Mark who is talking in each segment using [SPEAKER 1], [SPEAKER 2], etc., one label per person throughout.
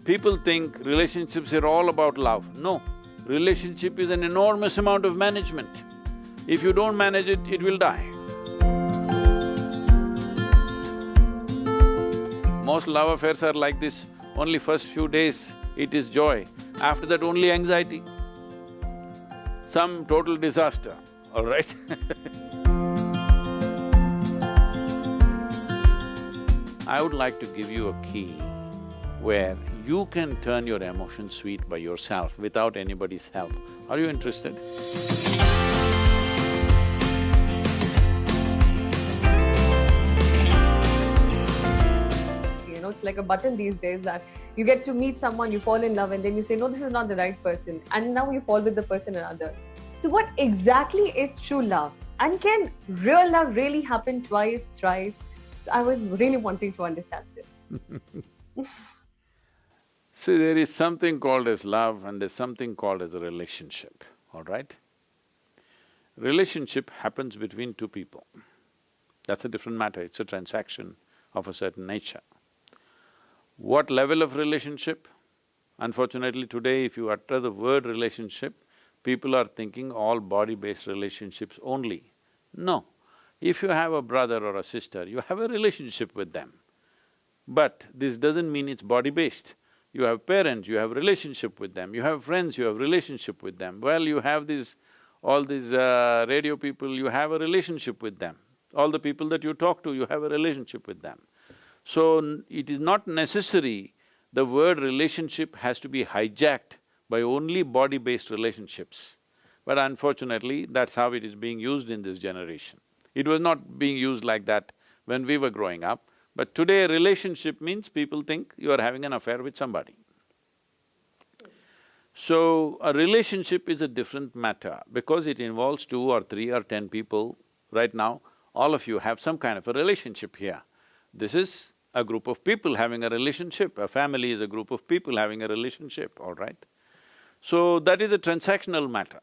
[SPEAKER 1] People think relationships are all about love. No, relationship is an enormous amount of management. If you don't manage it, it will die. Most love affairs are like this, only first few days it is joy, after that only anxiety. Some total disaster, all right? I would like to give you a key where you can turn your emotions sweet by yourself without anybody's help. Are you interested?
[SPEAKER 2] You know, it's like a button these days that you get to meet someone, you fall in love, and then you say, no, this is not the right person, and now you fall with the person another. So what exactly is true love? And can real love really happen twice, thrice? So I was really wanting to understand this.
[SPEAKER 1] See, there is something called as love and there's something called as a relationship, all right? Relationship happens between two people. That's a different matter, it's a transaction of a certain nature. What level of relationship? Unfortunately today, if you utter the word relationship, people are thinking all body-based relationships only. No, if you have a brother or a sister, you have a relationship with them. But this doesn't mean it's body-based. You have parents, you have relationship with them, you have friends, you have relationship with them. Well, you have all these radio people, you have a relationship with them. All the people that you talk to, you have a relationship with them. So, it is not necessary the word relationship has to be hijacked by only body-based relationships. But unfortunately, that's how it is being used in this generation. It was not being used like that when we were growing up. But today, relationship means people think you are having an affair with somebody. So, a relationship is a different matter because it involves 2 or 3 or 10 people. Right now, all of you have some kind of a relationship here. This is a group of people having a relationship, a family is a group of people having a relationship, all right? So, that is a transactional matter.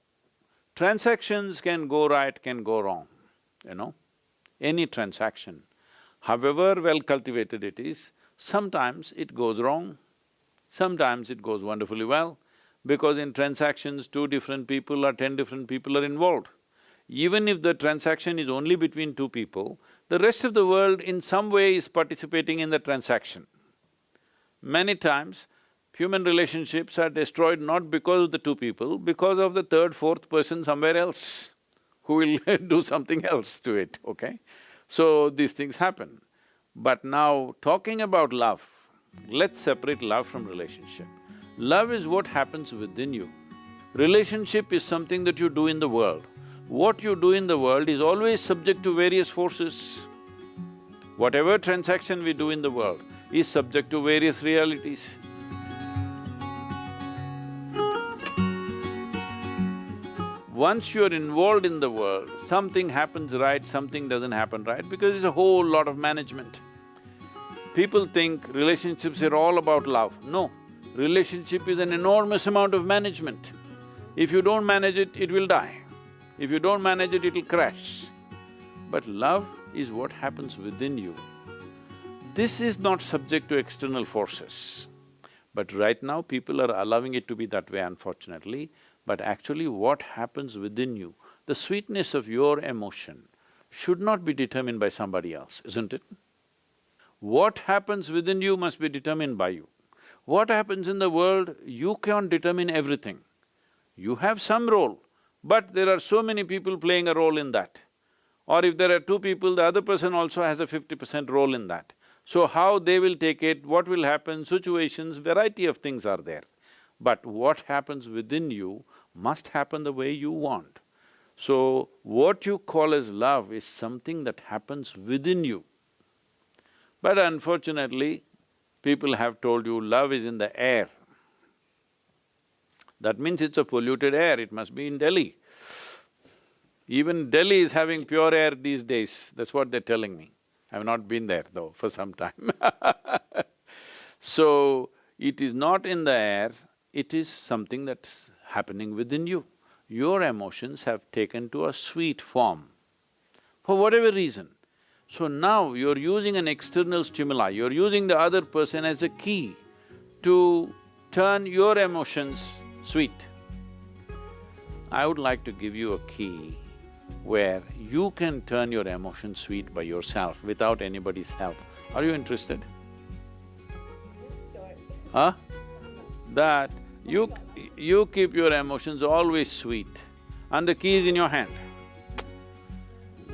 [SPEAKER 1] Transactions can go right, can go wrong, you know, any transaction. However well cultivated it is, sometimes it goes wrong, sometimes it goes wonderfully well, because in transactions 2 different people or 10 different people are involved. Even if the transaction is only between 2 people, the rest of the world in some way is participating in the transaction. Many times, human relationships are destroyed not because of the 2 people, because of the 3rd, 4th person somewhere else who will do something else to it, okay? So, these things happen. But now, talking about love, let's separate love from relationship. Love is what happens within you. Relationship is something that you do in the world. What you do in the world is always subject to various forces. Whatever transaction we do in the world is subject to various realities. Once you're involved in the world, something happens right, something doesn't happen right, because it's a whole lot of management. People think relationships are all about love. No, relationship is an enormous amount of management. If you don't manage it, it will die. If you don't manage it, it'll crash. But love is what happens within you. This is not subject to external forces. But right now, people are allowing it to be that way, unfortunately. But actually what happens within you, the sweetness of your emotion should not be determined by somebody else, isn't it? What happens within you must be determined by you. What happens in the world, you can't determine everything. You have some role, but there are so many people playing a role in that. Or if there are 2 people, the other person also has a 50% role in that. So how they will take it, what will happen, situations, variety of things are there. But what happens within you must happen the way you want. So, what you call as love is something that happens within you. But unfortunately, people have told you love is in the air. That means it's a polluted air, it must be in Delhi. Even Delhi is having pure air these days, that's what they're telling me. I've not been there though for some time So, it is not in the air, it is something that's happening within you. Your emotions have taken to a sweet form, for whatever reason. So now you're using an external stimuli, you're using the other person as a key to turn your emotions sweet. I would like to give you a key where you can turn your emotions sweet by yourself without anybody's help. Are you interested?
[SPEAKER 2] Sure.
[SPEAKER 1] Huh? That you keep your emotions always sweet and the key is in your hand.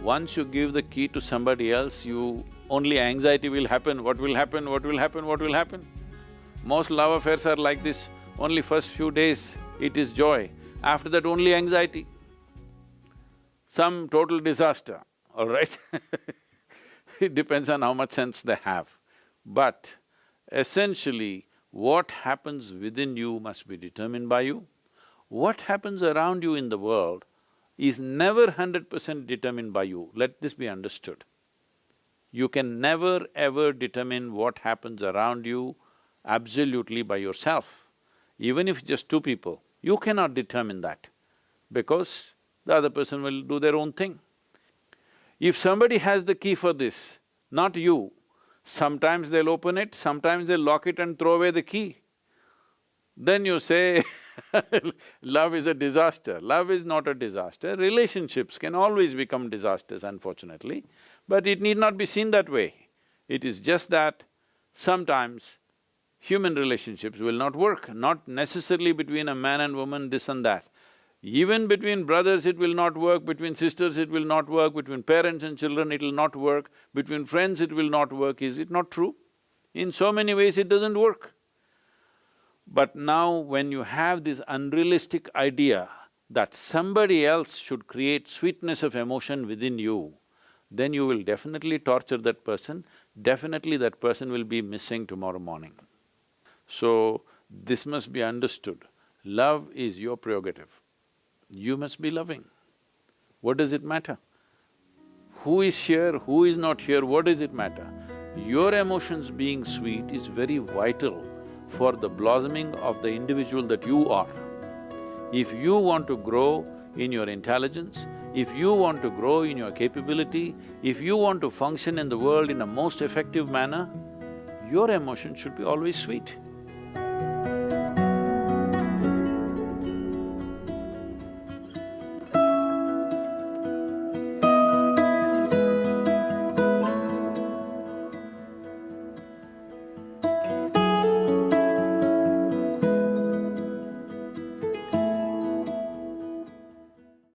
[SPEAKER 1] Once you give the key to somebody else, only anxiety will happen, what will happen, what will happen, what will happen. Most love affairs are like this, only first few days it is joy, after that only anxiety. Some total disaster, all right? It depends on how much sense they have. But essentially, what happens within you must be determined by you. What happens around you in the world is never 100% determined by you, let this be understood. You can never ever determine what happens around you absolutely by yourself. Even if just two people, you cannot determine that because the other person will do their own thing. If somebody has the key for this, not you, sometimes they'll open it, sometimes they'll lock it and throw away the key. Then you say, love is a disaster. Love is not a disaster. Relationships can always become disasters, unfortunately, but it need not be seen that way. It is just that sometimes human relationships will not work, not necessarily between a man and woman, this and that. Even between brothers it will not work, between sisters it will not work, between parents and children it will not work, between friends it will not work, is it not true? In so many ways it doesn't work. But now when you have this unrealistic idea that somebody else should create sweetness of emotion within you, then you will definitely torture that person, definitely that person will be missing tomorrow morning. So, this must be understood. Love is your prerogative. You must be loving. What does it matter? Who is here, who is not here, what does it matter? Your emotions being sweet is very vital for the blossoming of the individual that you are. If you want to grow in your intelligence, if you want to grow in your capability, if you want to function in the world in a most effective manner, your emotion should be always sweet.